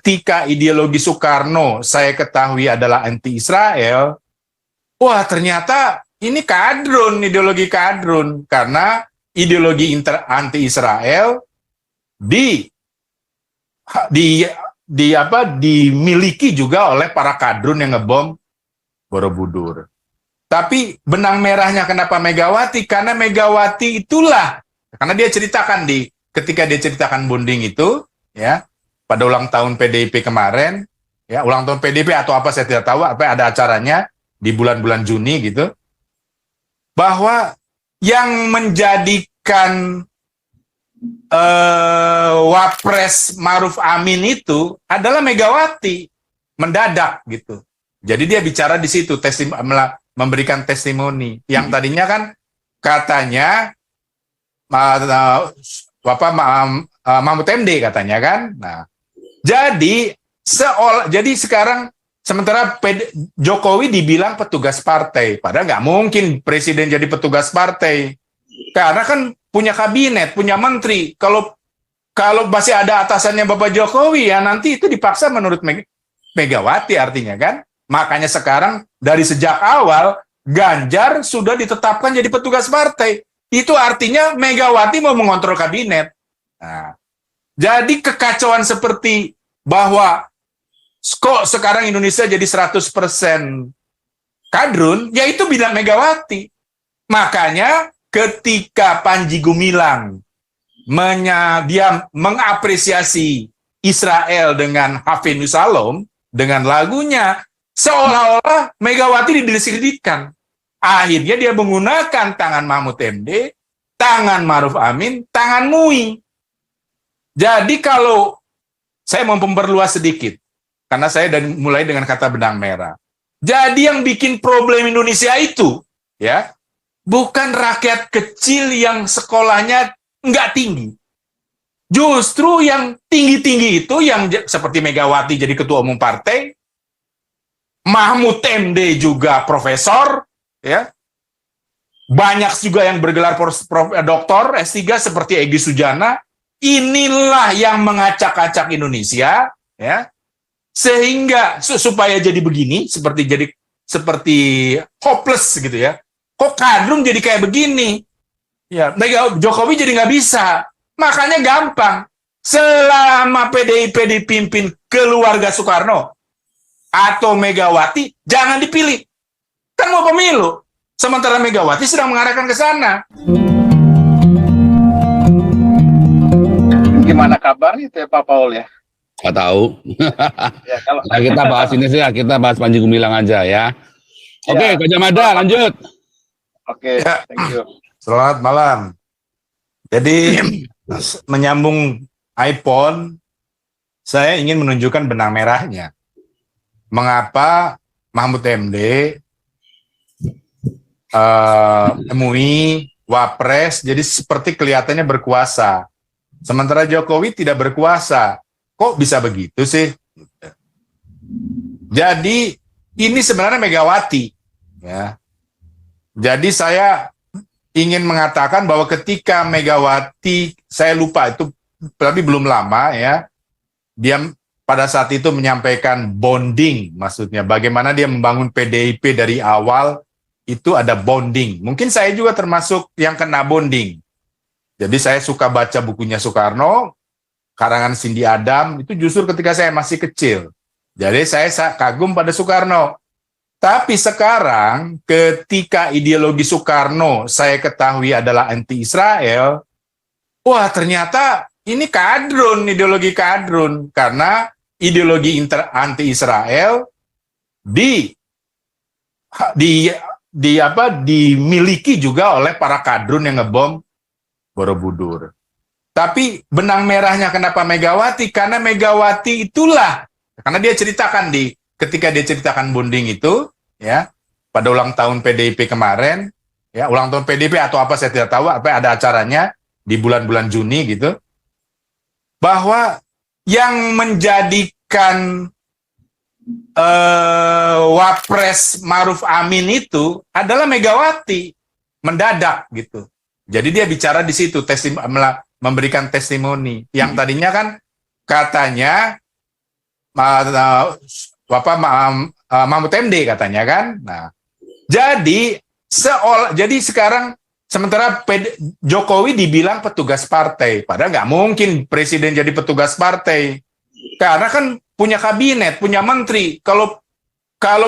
ketika ideologi Soekarno saya ketahui adalah anti-Israel, wah ternyata ini kadrun, ideologi kadrun, karena ideologi anti-Israel dimiliki juga oleh para kadrun yang ngebom Borobudur. Tapi benang merahnya kenapa Megawati? Karena Megawati itulah, karena dia ceritakan ketika dia ceritakan bonding itu, ya, pada ulang tahun PDIP kemarin, ya, ulang tahun PDIP atau apa saya tidak tahu, apa ada acaranya di bulan-bulan Juni gitu, bahwa yang menjadikan Wapres Maruf Amin itu adalah Megawati mendadak gitu. Jadi dia bicara di situ, memberikan testimoni. Yang tadinya kan katanya Mahfud MD katanya kan. Nah, jadi sekarang sementara Jokowi dibilang petugas partai, padahal nggak mungkin presiden jadi petugas partai, karena kan punya kabinet, punya menteri. Kalau masih ada atasannya Bapak Jokowi, ya nanti itu dipaksa menurut Megawati artinya kan. Makanya sekarang dari sejak awal Ganjar sudah ditetapkan jadi petugas partai. Itu artinya Megawati mau mengontrol kabinet. Nah, jadi kekacauan seperti bahwa kok sekarang Indonesia jadi 100% kadrun, ya itu bilang Megawati. Makanya ketika Panji Gumilang dia mengapresiasi Israel dengan Hafenus Shalom dengan lagunya, seolah-olah Megawati didiskreditkan. Akhirnya dia menggunakan tangan Mahfud MD, tangan Maruf Amin, tangan MUI. Jadi kalau saya mau memperluas sedikit, karena saya mulai dengan kata benang merah. Jadi yang bikin problem Indonesia itu, ya, bukan rakyat kecil yang sekolahnya nggak tinggi. Justru yang tinggi-tinggi itu, yang seperti Megawati jadi ketua umum partai, Mahfud MD juga profesor, ya. Banyak juga yang bergelar doktor S3 seperti Egy Sujana. Inilah yang mengacak-acak Indonesia, ya. Sehingga supaya jadi begini, seperti hopeless gitu ya. Kok kadrun jadi kayak begini? Ya, Jokowi jadi nggak bisa. Makanya gampang. Selama PDIP dipimpin keluarga Soekarno atau Megawati, jangan dipilih. Kan mau pemilu. Sementara Megawati sedang mengarahkan ke sana. Gimana kabarnya itu ya Pak Paul ya? Nggak tahu. Ya, kalau Nah, kita bahas ini sih, kita bahas Panji Gumilang aja ya. Oke, Kak Jamada, lanjut. Oke, Ya. thank you. Selamat malam. Jadi menyambung iPhone, saya ingin menunjukkan benang merahnya. Mengapa Mahfud MD, MUI, Wapres, jadi seperti kelihatannya berkuasa. Sementara Jokowi tidak berkuasa. Kok bisa begitu sih? Jadi ini sebenarnya Megawati. Ya. Jadi saya ingin mengatakan bahwa ketika Megawati, saya lupa itu, tapi belum lama ya, dia pada saat itu menyampaikan bonding, maksudnya bagaimana dia membangun PDIP dari awal, itu ada bonding. Mungkin saya juga termasuk yang kena bonding. Jadi saya suka baca bukunya Soekarno, karangan Cindy Adam, itu justru ketika saya masih kecil. Jadi saya kagum pada Soekarno. Tapi sekarang ketika ideologi Soekarno saya ketahui adalah anti-Israel, wah ternyata ini kadrun, ideologi kadrun, karena ideologi anti-Israel dimiliki juga oleh para kadrun yang ngebom Borobudur. Tapi benang merahnya kenapa Megawati? Karena Megawati itulah, karena dia ceritakan ketika dia ceritakan bonding itu, ya, pada ulang tahun PDIP kemarin, ya, ulang tahun PDIP atau apa saya tidak tahu, apa ada acaranya di bulan-bulan Juni gitu, bahwa yang menjadikan Wapres Maruf Amin itu adalah Megawati mendadak gitu. Jadi dia bicara di situ, memberikan testimoni. Yang tadinya kan katanya Mahfud MD katanya kan. Nah, jadi sekarang sementara Jokowi dibilang petugas partai, padahal nggak mungkin presiden jadi petugas partai, karena kan punya kabinet, punya menteri. Kalau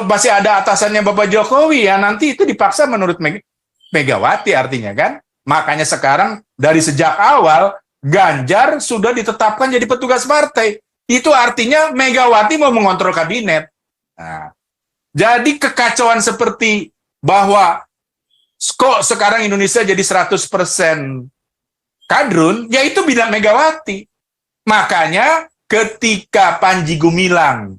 masih ada atasannya Bapak Jokowi, ya nanti itu dipaksa menurut Megawati artinya kan. Makanya sekarang dari sejak awal Ganjar sudah ditetapkan jadi petugas partai. Itu artinya Megawati mau mengontrol kabinet. Nah, jadi kekacauan seperti bahwa kok sekarang Indonesia jadi 100% kadrun, yaitu bidang Megawati. Makanya ketika Panji Gumilang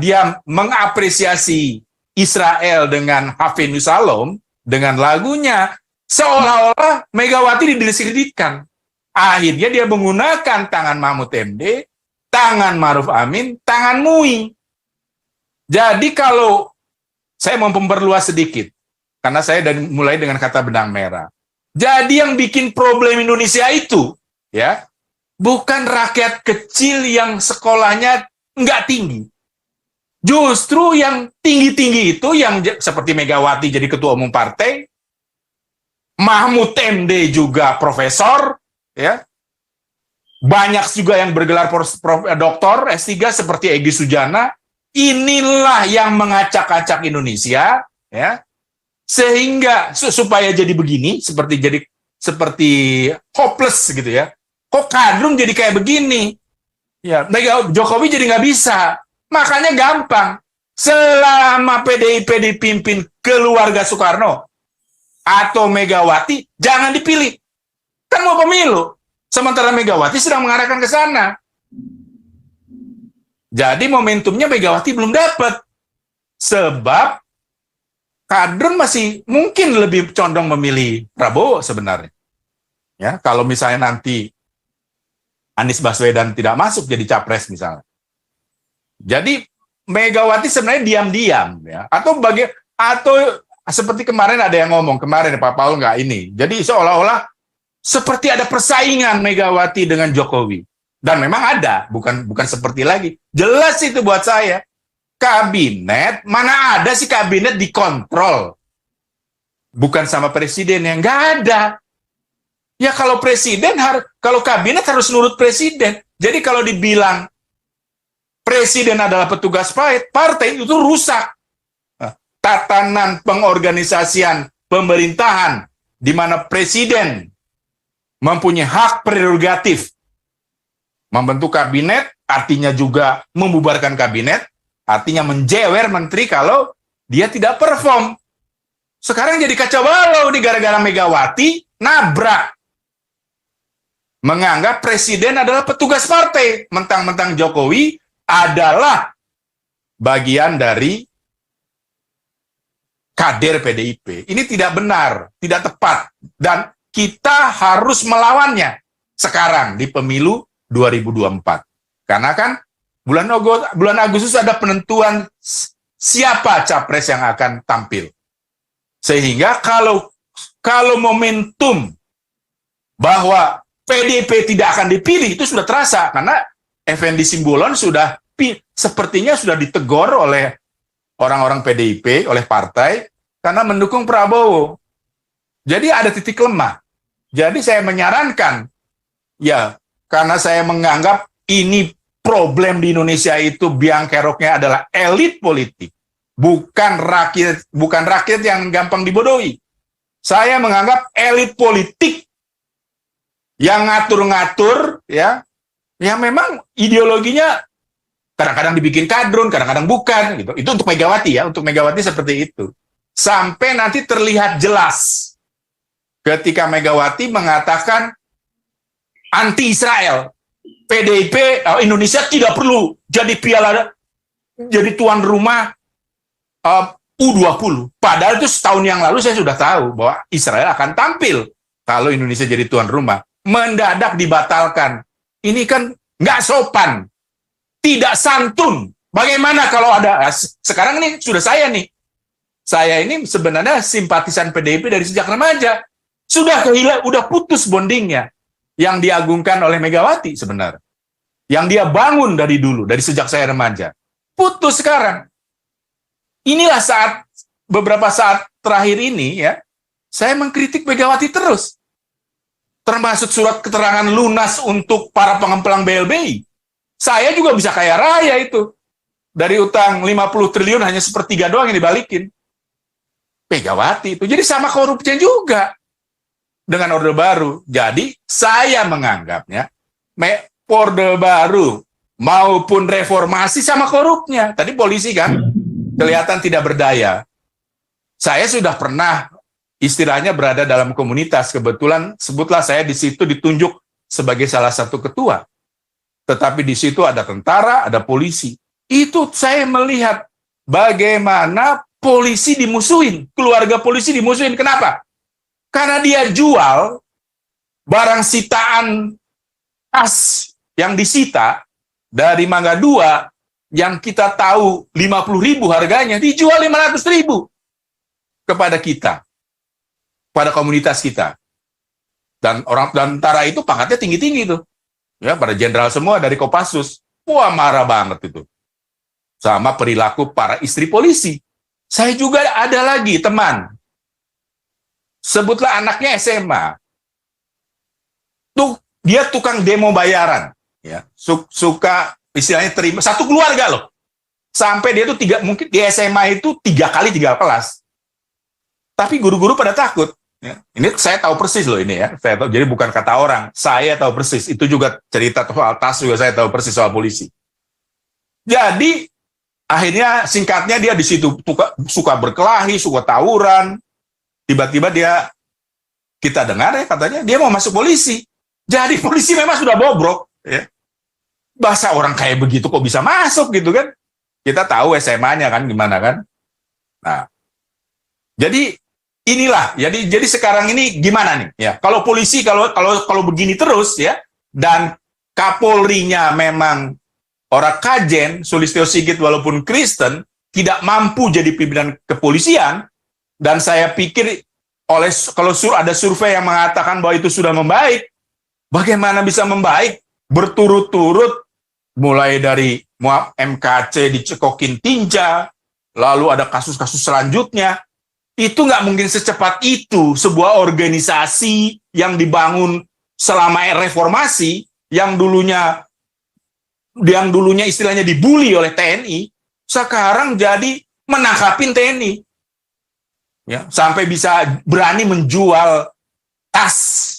dia mengapresiasi Israel dengan Hafenus Shalom dengan lagunya, seolah-olah Megawati didiskreditkan. Akhirnya dia menggunakan tangan Mahfud MD, tangan Maruf Amin, tangan MUI. Jadi kalau saya mau memperluas sedikit, karena saya mulai dengan kata benang merah. Jadi yang bikin problem Indonesia itu, ya, bukan rakyat kecil yang sekolahnya nggak tinggi. Justru yang tinggi-tinggi itu, yang seperti Megawati jadi ketua umum partai, Mahfud MD juga profesor, ya, banyak juga yang bergelar doktor S3 seperti Egy Sujana. Inilah yang mengacak-acak Indonesia, ya, sehingga supaya jadi begini, seperti hopeless gitu ya. Kok kadrun jadi kayak begini? Ya, Jokowi jadi nggak bisa. Makanya gampang. Selama PDIP dipimpin keluarga Soekarno atau Megawati, jangan dipilih. Kan mau pemilu. Sementara Megawati sedang mengarahkan ke sana. Jadi momentumnya Megawati belum dapat. Sebab kadrun masih mungkin lebih condong memilih Prabowo sebenarnya. Ya, kalau misalnya nanti Anies Baswedan tidak masuk jadi capres misalnya. Jadi Megawati sebenarnya diam-diam ya, atau seperti kemarin ada yang ngomong kemarin Pak Paul nggak ini. Jadi seolah-olah seperti ada persaingan Megawati dengan Jokowi. Dan memang ada, bukan seperti lagi. Jelas itu buat saya. Kabinet, mana ada sih kabinet dikontrol? Bukan sama presiden, yang nggak ada. Ya kalau kalau kabinet harus nurut presiden. Jadi kalau dibilang presiden adalah petugas partai itu rusak. Tatanan pengorganisasian pemerintahan di mana presiden mempunyai hak prerogatif membentuk kabinet, artinya juga membubarkan kabinet, artinya menjewer menteri kalau dia tidak perform. Sekarang jadi kacau balau nih gara-gara Megawati nabrak. Menganggap presiden adalah petugas partai, mentang-mentang Jokowi adalah bagian dari kader PDIP. Ini tidak benar, tidak tepat, dan kita harus melawannya sekarang di pemilu 2024. Karena kan bulan Agustus ada penentuan siapa capres yang akan tampil. Sehingga kalau momentum bahwa PDIP tidak akan dipilih itu sudah terasa, karena Effendi Simbolon sepertinya sudah ditegur oleh orang-orang PDIP, oleh partai, karena mendukung Prabowo. Jadi ada titik lemah. Jadi saya menyarankan, ya, karena saya menganggap ini problem di Indonesia itu biang keroknya adalah elit politik, bukan rakyat yang gampang dibodohi. Saya menganggap elit politik yang ngatur-ngatur, ya memang ideologinya kadang-kadang dibikin kadrun, kadang-kadang bukan, gitu. Itu untuk Megawati ya, untuk Megawati seperti itu. Sampai nanti terlihat jelas ketika Megawati mengatakan anti Israel, PDIP Indonesia tidak perlu jadi tuan rumah U20. Padahal itu setahun yang lalu saya sudah tahu bahwa Israel akan tampil kalau Indonesia jadi tuan rumah. Mendadak dibatalkan. Ini kan nggak sopan, tidak santun. Bagaimana kalau ada sekarang ini sudah saya ini sebenarnya simpatisan PDIP dari sejak remaja, sudah putus bondingnya yang diagungkan oleh Megawati sebenarnya. yang dia bangun dari dulu, dari sejak saya remaja, putus sekarang. Inilah beberapa saat terakhir ini ya, saya mengkritik Megawati terus. Termasuk surat keterangan lunas untuk para pengemplang BLBI. Saya juga bisa kaya raya itu. Dari utang 50 triliun hanya sepertiga doang yang dibalikin. Megawati itu. Jadi sama korupsinya juga. Dengan Orde Baru. Jadi saya menganggapnya Orde Baru maupun reformasi sama korupnya. Tadi polisi kan kelihatan tidak berdaya. Saya sudah pernah istilahnya berada dalam komunitas. Kebetulan sebutlah saya di situ ditunjuk sebagai salah satu ketua. Tetapi di situ ada tentara, ada polisi. Itu saya melihat bagaimana polisi dimusuhin, keluarga polisi dimusuhin. Kenapa? Karena dia jual barang sitaan as yang disita dari Mangga 2 yang kita tahu 50.000 harganya, dijual 500.000 kepada kita, pada komunitas kita. Dan tentara itu pangkatnya tinggi-tinggi tuh. Ya, pada jenderal semua dari Kopassus. Wah, marah banget itu. Sama perilaku para istri polisi. Saya juga ada lagi teman. Sebutlah anaknya SMA. Dia tukang demo bayaran. Ya, suka istilahnya terima satu keluarga loh. Sampai dia tuh mungkin di SMA itu 3 kali 3 kelas. Tapi guru-guru pada takut. Ya. Ini saya tahu persis loh ini ya. Saya tahu, jadi bukan kata orang. Saya tahu persis. Itu juga cerita soal tas juga saya tahu persis soal polisi. Jadi akhirnya singkatnya dia di situ suka berkelahi, suka tawuran. Tiba-tiba kita dengar ya katanya dia mau masuk polisi. Jadi polisi memang sudah bobrok. Ya. Bahasa orang kayak begitu kok bisa masuk gitu kan? Kita tahu SMA-nya kan gimana kan? Nah, jadi inilah. Jadi sekarang ini gimana nih? Ya, kalau polisi kalau begini terus ya, dan Kapolrinya memang orang Kajen, Sulistyo Sigit walaupun Kristen tidak mampu jadi pimpinan kepolisian, dan saya pikir kalau ada survei yang mengatakan bahwa itu sudah membaik, bagaimana bisa membaik berturut-turut mulai dari MKC dicekokin tinja, lalu ada kasus-kasus selanjutnya. Itu nggak mungkin secepat itu sebuah organisasi yang dibangun selama reformasi, yang dulunya istilahnya dibully oleh TNI, sekarang jadi menangkapin TNI. Ya, sampai bisa berani menjual tas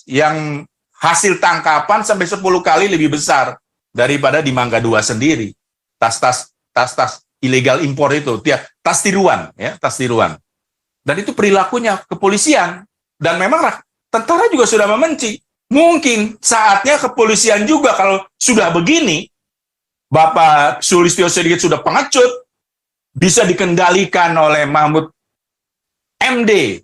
yang hasil tangkapan sampai 10 kali lebih besar daripada di Mangga 2 sendiri. Tas-tas ilegal impor itu, tas tiruan, ya, tas tiruan. Dan itu perilakunya kepolisian. Dan memang tentara juga sudah membenci. Mungkin saatnya kepolisian juga kalau sudah begini, Bapak Sulistyo Sigit sudah pengecut, bisa dikendalikan oleh Mahfud MD,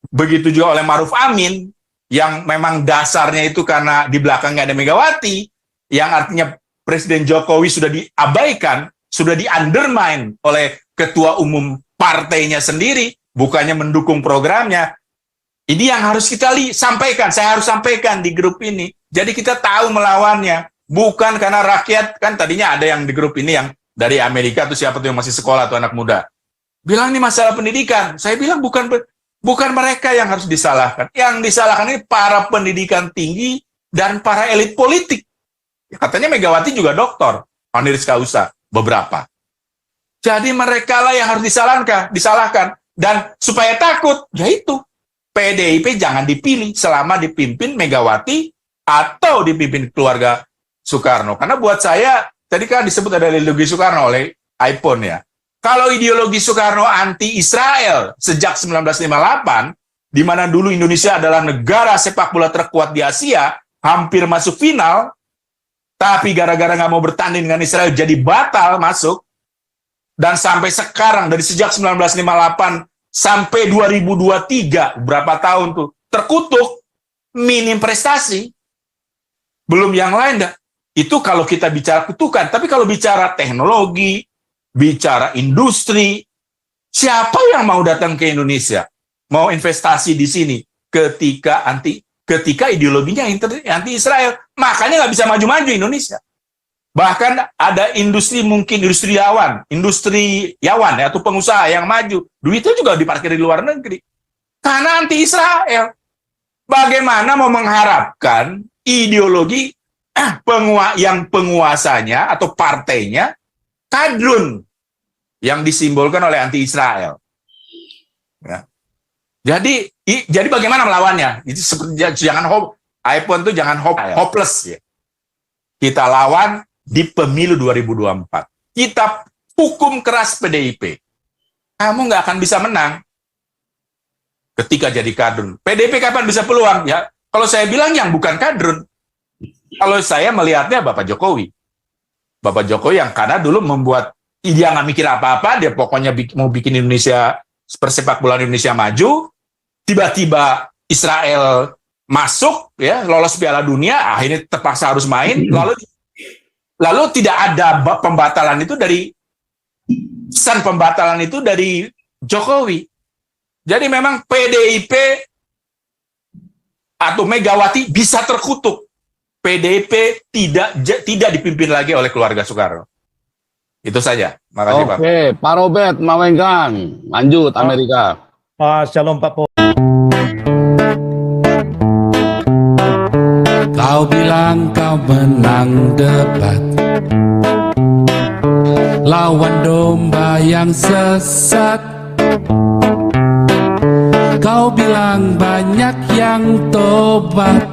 begitu juga oleh Maruf Amin, yang memang dasarnya itu karena di belakangnya ada Megawati, yang artinya Presiden Jokowi sudah diabaikan, sudah di-undermine oleh ketua umum partainya sendiri, bukannya mendukung programnya. Ini yang harus kita sampaikan, saya harus sampaikan di grup ini. Jadi kita tahu melawannya, bukan karena rakyat, kan tadinya ada yang di grup ini yang dari Amerika atau siapa tuh yang masih sekolah atau anak muda. Bilang ini masalah pendidikan. Saya bilang bukan mereka yang harus disalahkan. Yang disalahkan ini para pendidikan tinggi dan para elit politik. Ya, katanya Megawati juga doktor, honoris causa, beberapa. Jadi mereka lah yang harus disalahkan. Dan supaya takut, yaitu PDIP jangan dipilih selama dipimpin Megawati atau dipimpin keluarga Soekarno. Karena buat saya, tadi kan disebut ada ideologi Soekarno oleh iPhone ya. Kalau ideologi Soekarno anti-Israel sejak 1958, di mana dulu Indonesia adalah negara sepak bola terkuat di Asia, hampir masuk final, tapi gara-gara nggak mau bertanding dengan Israel jadi batal masuk, dan sampai sekarang dari sejak 1958 sampai 2023 berapa tahun tuh terkutuk, minim prestasi, belum yang lain dah. Itu kalau kita bicara kutukan, tapi kalau bicara teknologi, bicara industri, siapa yang mau datang ke Indonesia, mau investasi di sini ketika ideologinya anti Israel, makanya nggak bisa maju-maju Indonesia. Bahkan ada industri, mungkin industriawan ya, atau pengusaha yang maju, duitnya juga diparkir di luar negeri. Karena anti-Israel. Bagaimana mau mengharapkan ideologi yang penguasanya atau partainya kadrun yang disimbolkan oleh anti-Israel. Ya. Jadi bagaimana melawannya? Itu seperti jangan iPhone itu jangan hopeless ya. Kita lawan di pemilu 2024. Kita hukum keras PDIP. Kamu nggak akan bisa menang ketika jadi kadrun. PDIP kapan bisa peluang? Ya, kalau saya bilang yang bukan kadrun. Kalau saya melihatnya Bapak Jokowi. Bapak Jokowi yang karena dulu membuat, dia nggak mikir apa-apa, dia pokoknya mau bikin Indonesia, persepak bola Indonesia maju, tiba-tiba Israel masuk, ya lolos Piala Dunia, akhirnya terpaksa harus main, lalu tidak ada pembatalan itu pesan pembatalan itu dari Jokowi. Jadi memang PDIP atau Megawati bisa terkutuk. PDIP tidak dipimpin lagi oleh keluarga Soekarno. Itu saja. Makasih, Pak. Oke, Pak Robert Mawenggang, lanjut Amerika. Shalom Pak Paul. Kau bilang kau menang debat, lawan domba yang sesat. Kau bilang banyak yang tobat,